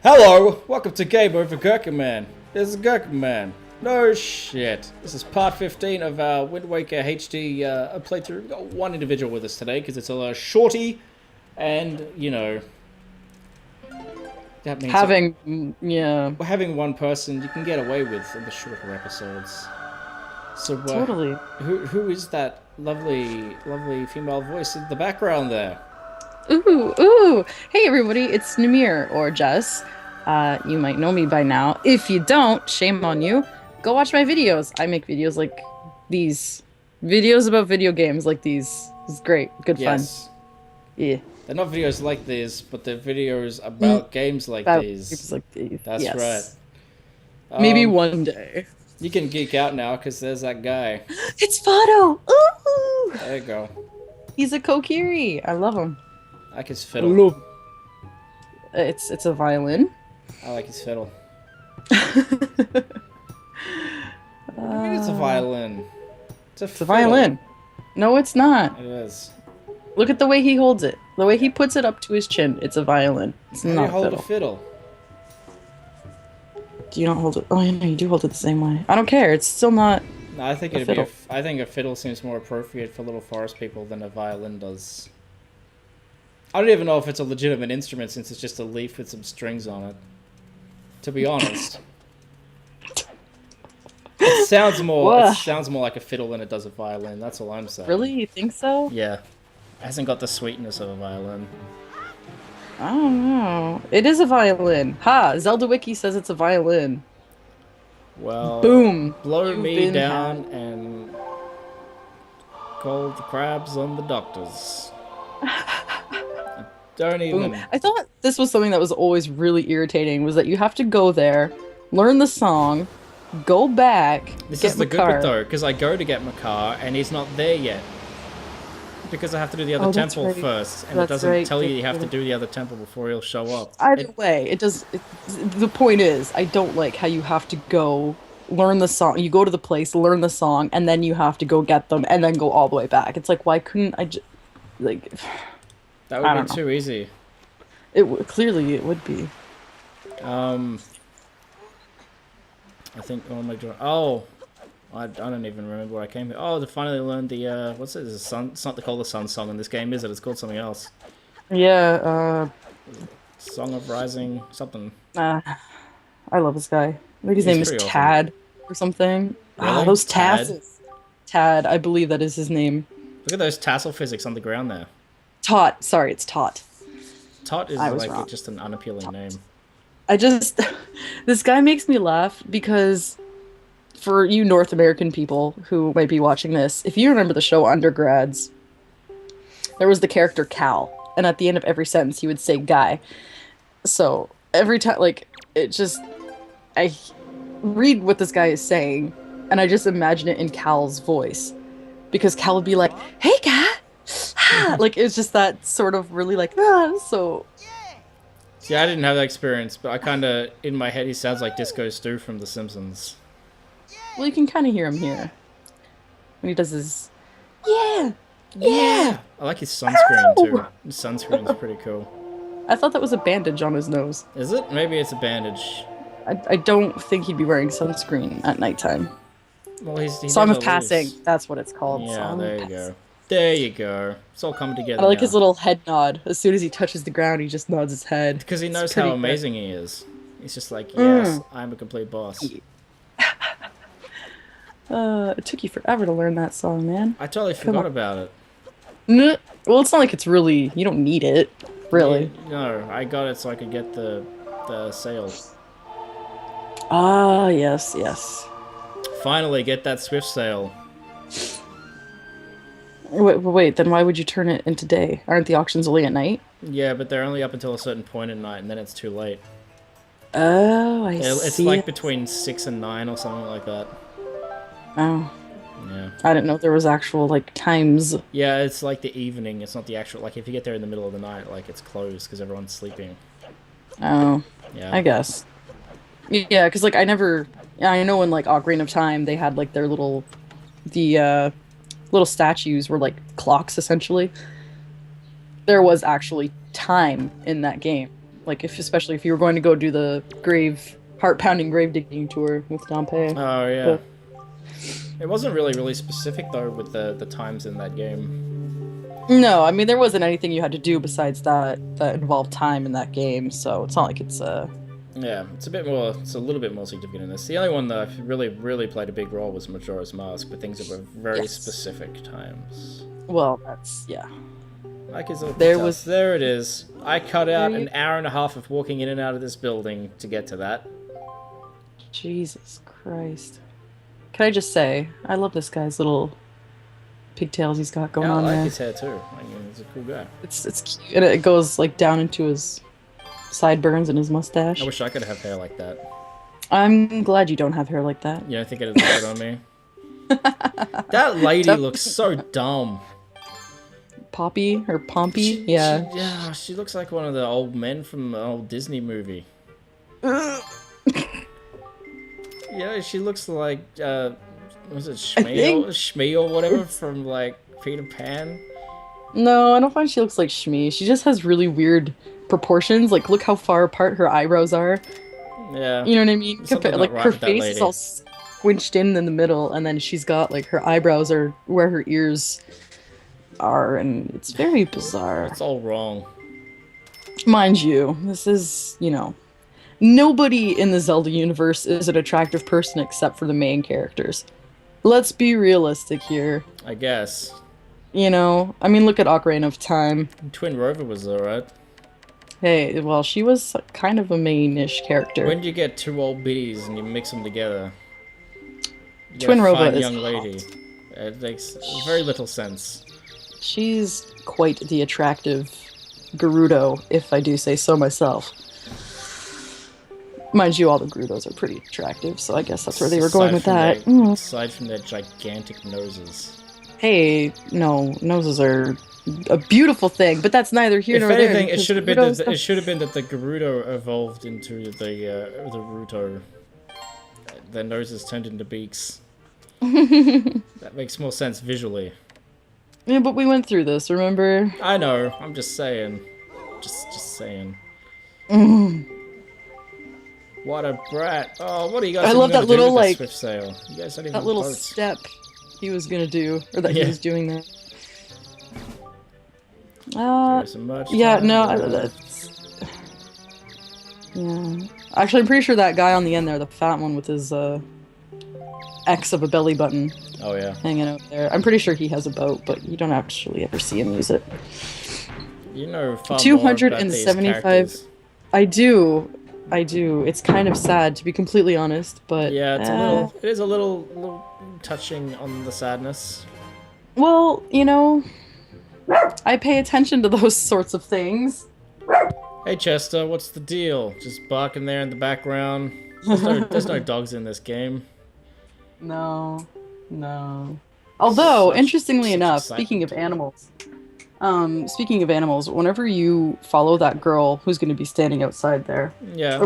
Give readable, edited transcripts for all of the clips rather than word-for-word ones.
Hello, welcome to Game Over Gerkinman. This is Gerkinman. No shit. This is part 15 of our Wind Waker HD playthrough. We've got one individual with us today because it's a shorty, and you know that means having having one person you can get away with in the shorter episodes. So totally. who is that lovely female voice in the background there? Ooh. Hey everybody, it's Namir or Jess. You might know me by now. If you don't, shame on you. Go watch my videos. I make videos like these. Videos about video games like these. It's great. Good fun. Yeah. They're not videos like these, but they're videos about games like these. Games like these. That's yes. right. Maybe one day. You can geek out now because there's that guy. It's Photo! Ooh! There you go. He's a Kokiri. I love him. I like his fiddle. It's a violin. I like his fiddle. What do you mean it's a violin? It's a violin. No, it's not. It is. Look at the way he holds it. The way he puts it up to his chin. It's a violin. It's How not do you hold fiddle. a fiddle? Do you not hold it? Oh, yeah, no, you do hold it the same way. I don't care. It's still not. No, I think I think a fiddle seems more appropriate for little forest people than a violin does. I don't even know if it's a legitimate instrument since it's just a leaf with some strings on it. To be honest. It sounds more like a fiddle than it does a violin. That's all I'm saying. Really? You think so? Yeah. It hasn't got the sweetness of a violin. I don't know. It is a violin. Ha! Zelda Wiki says it's a violin. Well, boom. Blow me down and call the crabs on the doctors. Don't even. Boom. I thought this was something that was always really irritating, was that you have to go there, learn the song, go back, This get is the Makar. good bit though, because I go to get Makar and he's not there yet. Because I have to do the other temple first, and it doesn't tell you have to do the other temple before he'll show up. Either way, the point is, I don't like how you have to go learn the song. You go to the place, learn the song, and then you have to go get them, and then go all the way back. It's like, why couldn't I just like? That would be too easy. Clearly it would be. I think. What am I doing? Oh. I don't even remember where I came here. Oh, to finally learn the, what's it? It's not called the Sun Song in this game, is it? It's called something else. Yeah, Song of Rising, something. I love this guy. I think his name is Tad or something. Really? Those tassels. Tad, I believe that is his name. Look at those tassel physics on the ground there. Tot. Sorry, it's Tot. Tot is like just an unappealing name. This guy makes me laugh because for you North American people who might be watching this, if you remember the show Undergrads, there was the character Cal, and at the end of every sentence he would say guy. So every time, like, I read what this guy is saying, and I just imagine it in Cal's voice. Because Cal would be like, hey guy! Like, it's just that sort of really like, so... See, I didn't have that experience, but I kinda, in my head, he sounds like Disco Stu from The Simpsons. Well, you can kind of hear him here. When he does his... Yeah! I like his sunscreen, too. His sunscreen's pretty cool. I thought that was a bandage on his nose. Is it? Maybe it's a bandage. I don't think he'd be wearing sunscreen at nighttime. Well, he Song of Passing. That's what it's called. Yeah, there you go. There you go. It's all coming together. I like his little head nod. As soon as he touches the ground, he just nods his head. Because he knows how amazing he is. He's just like, yes, I'm a complete boss. It took you forever to learn that song, man. I totally forgot about it. Well, it's not like it's really... You don't need it, really. Yeah, no, I got it so I could get the sail. Ah, yes. Finally, get that swift sail. Wait, then why would you turn it into day? Aren't the auctions only at night? Yeah, but they're only up until a certain point at night, and then it's too late. Oh, I see. It's like between 6 and 9 or something like that. Oh. Yeah. I didn't know there was actual, like, times. Yeah, it's like the evening. It's not the actual... Like, if you get there in the middle of the night, like, it's closed because everyone's sleeping. Oh. Yeah. I guess. Yeah, because, like, I know in, like, Ocarina of Time, they had, like, their little... The, little statues were, like, clocks, essentially. There was actually time in that game. Like, especially if you were going to go do the heart-pounding grave digging tour with Dompe. Oh yeah. But It wasn't really specific though with the times in that game. no, I mean there wasn't anything you had to do besides that involved time in that game, so it's not like it's Yeah, it's a little bit more significant in this. The only one that really played a big role was Majora's Mask, but things that were very specific times. well, that's yeah. Like his little There guitar. was- There it is. I cut out There you- an hour and a half of walking in and out of this building to get to that. Jesus Christ. Can I just say, I love this guy's little pigtails he's got going Yeah, I on like there. his hair too. I mean, he's a cool guy. It's cute, and it goes like down into his sideburns and his mustache. I wish I could have hair like that. I'm glad you don't have hair like that. You don't think it would look good on me? That lady looks so dumb. Poppy or Pompey? Yeah. She looks like one of the old men from an old Disney movie. Yeah, she looks like, was it Shmee or whatever from, like, Peter Pan? No, I don't find she looks like Shmi. She just has really weird proportions. Like, look how far apart her eyebrows are. Yeah. You know what I mean? Something not Like, right her with that face is lady. all squinched in the middle, and then she's got, like, her eyebrows are where her ears are, and it's very bizarre. It's all wrong. Mind you, this is, nobody in the Zelda universe is an attractive person except for the main characters. Let's be realistic here. I guess. I mean, look at Ocarina of Time. Twin Rover was alright. Hey, well, she was kind of a main-ish character. When you get two old biddies and you mix them together, you get Twin a Rover fine is young lady. hot. It makes very little sense. She's quite the attractive Gerudo, if I do say so myself. Mind you, all the Gerudos are pretty attractive, so I guess that's where they were going with that. Aside from their gigantic noses. Hey, no, noses are a beautiful thing, but that's neither here If nor there. anything, it because should have been Gerudos that, it should have been that the Gerudo evolved into the Ruto. Their noses turned into beaks. That makes more sense visually. Yeah, but we went through this, remember? I know. I'm just saying. Just saying. What a brat! Oh, what are you guys? I love that little, like, Swift sail. You guys don't even That have little boats. step he was gonna do, or that he Yeah. was doing there. There isn't much Yeah, time no, left. that's... Yeah. Actually, I'm pretty sure that guy on the end there, the fat one with his, X of a belly button Oh yeah. hanging out there. I'm pretty sure he has a boat, but you don't actually ever see him use it. You know far more about these 275 characters. I do. It's kind of sad, to be completely honest, but... Yeah, it is a little touching on the sadness. Well, I pay attention to those sorts of things. Hey Chester, what's the deal? Just barking there in the background. There's no dogs in this game. No. Although, interestingly such enough, excitement. speaking of animals, whenever you follow that girl who's going to be standing outside there, Yeah.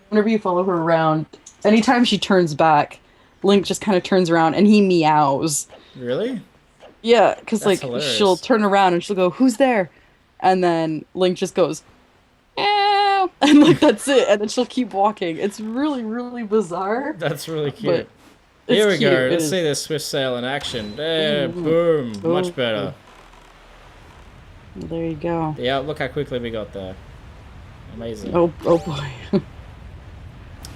whenever you follow her around, anytime she turns back, Link just kind of turns around and he meows. Really? Yeah, because That's like hilarious. she'll turn around and she'll go, "Who's there?" And then Link just goes, "Meow," and like that's it. And then she'll keep walking. It's really, really bizarre. That's really cute. But Here we it's cute. go. It Let's is. see this swift sail in action. There, Mhm. boom. Oh, Much better. There you go. Yeah, look how quickly we got there. Amazing. Oh boy.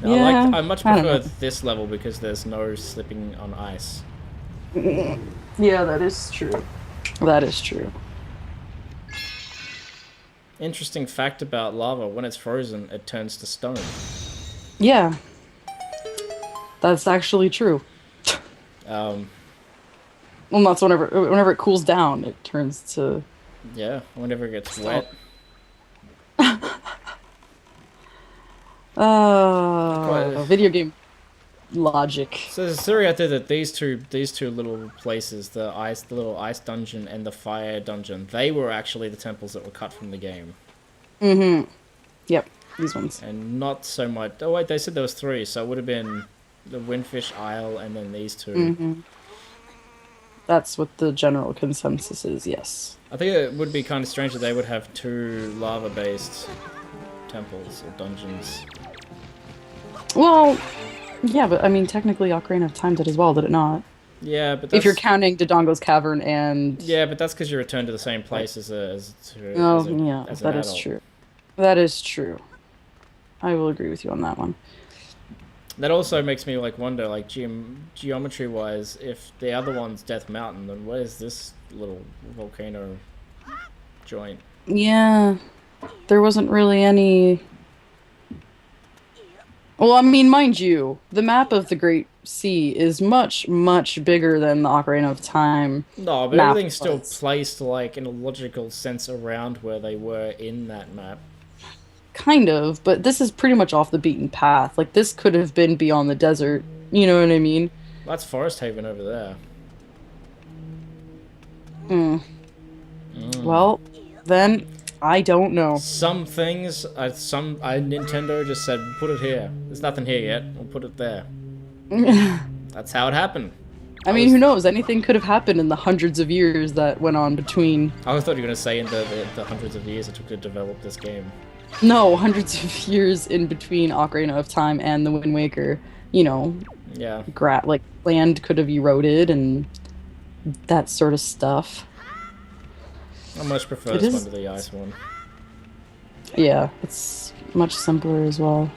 Now, yeah, I much I don't prefer know. this level because there's no slipping on ice. Yeah, that is true. That is true. Interesting fact about lava, when it's frozen, it turns to stone. Yeah. That's actually true. Um, Well, that's whenever it cools down, it turns to... yeah, whenever it gets wet. Video game logic. So there's a theory out there that these two little places, the little ice dungeon and the fire dungeon, they were actually the temples that were cut from the game. Mm-hmm. Yep, these ones. And not so much... Oh wait, they said there was 3, so it would have been the Windfish Isle and then these 2. Mm-hmm. That's what the general consensus is, yes. I think it would be kind of strange that they would have 2 lava-based temples or dungeons. Well, yeah, but I mean, technically Ocarina of Time did as well, did it not? Yeah, but that's... If you're counting Dodongo's Cavern and... Yeah, but that's because you return to the same place Oh, yeah, as an that is adult. true. That is true. I will agree with you on that one. That also makes me like wonder, like geometry-wise, if the other one's Death Mountain, then where's this little volcano joint? Yeah, there wasn't really any... Well, I mean, mind you, the map of the Great Sea is much, much bigger than the Ocarina of Time No, but map everything's still was. placed like in a logical sense around where they were in that map. Kind of, but this is pretty much off the beaten path. Like, this could have been beyond the desert. You know what I mean? That's Forest Haven over there. Well, then, I don't know. Some things, Nintendo just said, put it here. There's nothing here yet. We'll put it there. That's how it happened. I mean, who knows? Anything could have happened in the hundreds of years that went on between... I thought you were going to say in the hundreds of years it took to develop this game. No, hundreds of years in between Ocarina of Time and the Wind Waker. You know, Yeah. like, land could have eroded and that sort of stuff. I much prefer It this is- one to the ice one. Yeah, it's much simpler as well.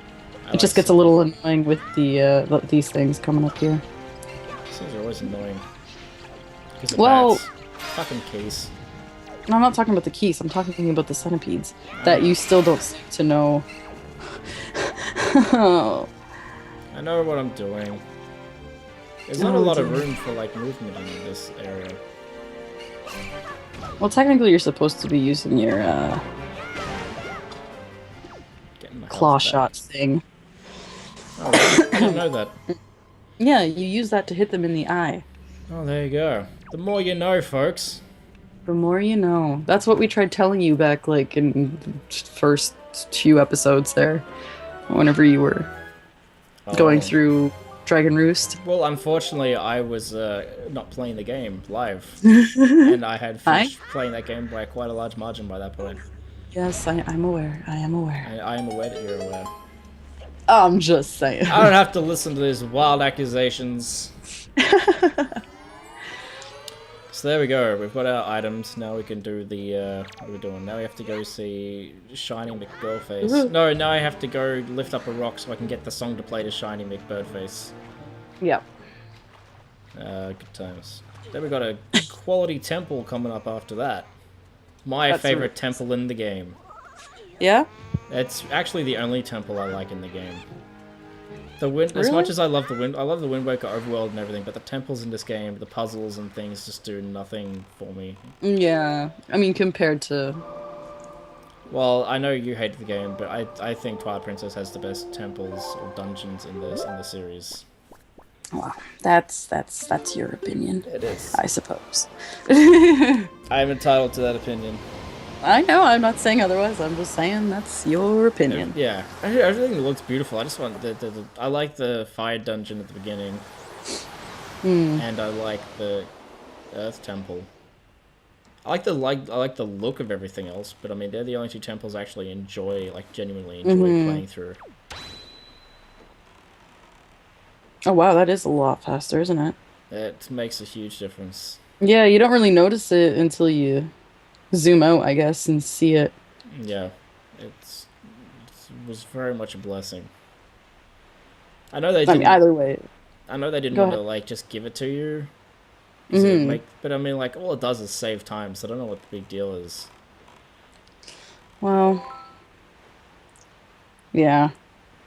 I It just like gets a little annoying with these things coming up here. These are always annoying. Because of Well- bats. Fucking keys. No, I'm not talking about the keys. I'm talking about the centipedes that you still don't seem to know. I know what I'm doing. There's not a lot of room for like movement in this area. Well, technically, you're supposed to be using your Getting my claw health back. shot thing. Oh, really? I didn't know that. Yeah, you use that to hit them in the eye. Oh, there you go. The more you know, folks. The more you know. That's what we tried telling you back, like, in the first few episodes there. Whenever you were going Oh. through Dragon Roost. Well, unfortunately, I was not playing the game live, and I had finished playing that game by quite a large margin by that point. Yes, I'm aware. I am aware. I am aware that you're aware. I'm just saying. I don't have to listen to these wild accusations. So there we go. We've got our items. Now we can do the. What are we doing? Now we have to go see Shiny McGirlface. No, now I have to go lift up a rock so I can get the song to play to Shiny McBirdface. Yep. Good times. Then we got a quality temple coming up after that. My That's favorite really temple in the game. Yeah? It's actually the only temple I like in the game. The wind, as Really? much as I love the Wind Waker overworld and everything, but the temples in this game, the puzzles and things just do nothing for me. Yeah. I mean, compared to... Well, I know you hate the game, but I think Twilight Princess has the best temples or dungeons in the series. Wow. That's your opinion. It is. I suppose. I am entitled to that opinion. I know, I'm not saying otherwise. I'm just saying that's your opinion. Yeah, everything looks beautiful. I just want I like the fire dungeon at the beginning, and I like the Earth Temple. I like the look of everything else, but I mean they're the only two temples I actually genuinely enjoy playing through. Oh wow, that is a lot faster, isn't it? It makes a huge difference. Yeah, you don't really notice it until you zoom out, I guess, and see it. Yeah, it was very much a blessing. I know they I didn't. mean, either way. I know they didn't Go want to ahead. like just give it to you. 'Cause it would but I mean, like all it does is save time, so I don't know what the big deal is. Well, yeah,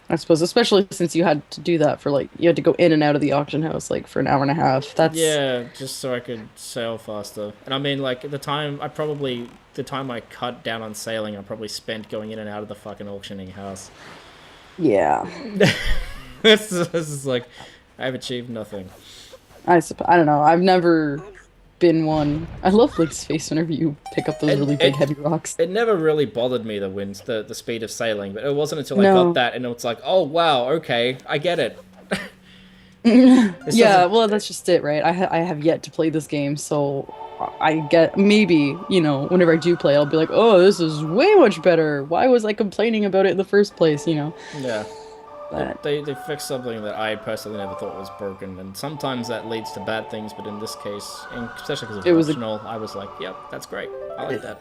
I suppose, especially since you had to do that for you had to go in and out of the auction house for an hour and a half. That's Yeah, just so I could sail faster. And I mean, like at the time I cut down on sailing, I probably spent going in and out of the fucking auctioning house. yeah. This is like I've achieved nothing. I suppose. I don't know. I've never been one. I love Link's face whenever you pick up those really big, heavy rocks. It never really bothered me the speed of sailing, but it wasn't until I No. got that and it's like, oh wow, okay, I get it. Yeah, doesn't- well, that's just it, right? I have yet to play this game, so I get maybe, whenever I do play, I'll be like, oh, this is way much better. Why was I complaining about it in the first place, Yeah. But They fixed something that I personally never thought was broken, and sometimes that leads to bad things, but in this case, and especially because it it was was optional, I was like, yep, that's great. I like that.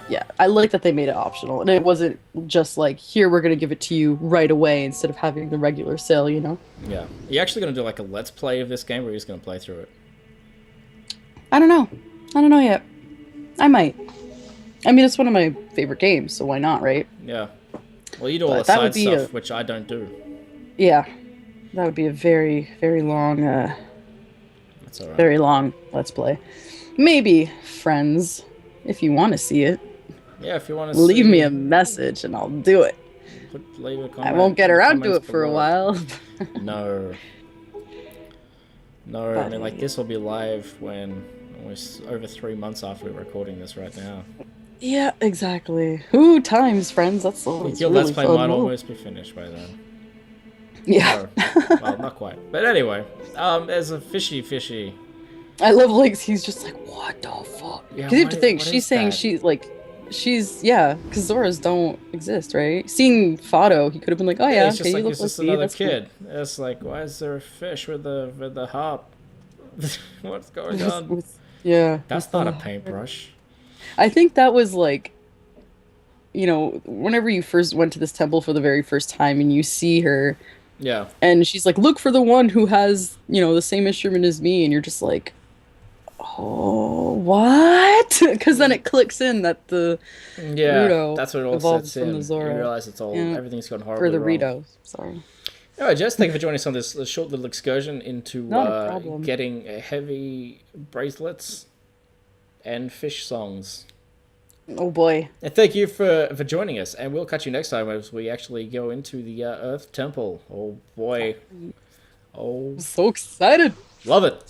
yeah, I like that they made it optional. And it wasn't just like, here, we're going to give it to you right away instead of having the regular sale. Yeah. Are you actually going to do like a let's play of this game, or are you just going to play through it? I don't know. I don't know yet. I might. I mean, it's one of my favorite games, so why not, right? Yeah. Well, you do all But the that would side be stuff, which I don't do. Yeah, that would be a very, very long, That's alright. very long let's play. Maybe, friends, if you want to see it, Yeah, if you want to leave me a message and I'll do it. leave a comment. I won't get in the around to comments it for a below. while. No. No, I But mean, like, this will be live when almost over 3 months after we're recording this right now. Yeah, exactly. Ooh, times, friends. That's always Your really let's play fun. might Ooh. almost be finished by then. Yeah. No. Well, not quite. But anyway, there's a fishy. I love Legs. He's just like, what the fuck? Yeah, Because you have to think, what she's is saying that? yeah, because Zoras don't exist, right? Seeing Fado, he could have been like, oh yeah, it's just okay, like you it's look like just me, another that's cool. kid. It's like, why is there a fish with the harp? What's going on? Yeah. That's not a paintbrush. I think that was like, whenever you first went to this temple for the very first time and you see her Yeah. and she's like, look for the one who has, the same instrument as me. And you're just like, oh, what? Because then it clicks in that the Yeah, Rudo that's what it all evolved sets from in. the You Zora. realize Yeah. everything's gone Or horribly the wrong. Rito. Sorry. Anyway, Jess, thank you for joining us on this short little excursion into Not a problem. getting heavy bracelets and fish songs. Oh boy. And thank you for joining us, and we'll catch you next time as we actually go into the Earth Temple. Oh boy. Oh, I'm so excited. love it.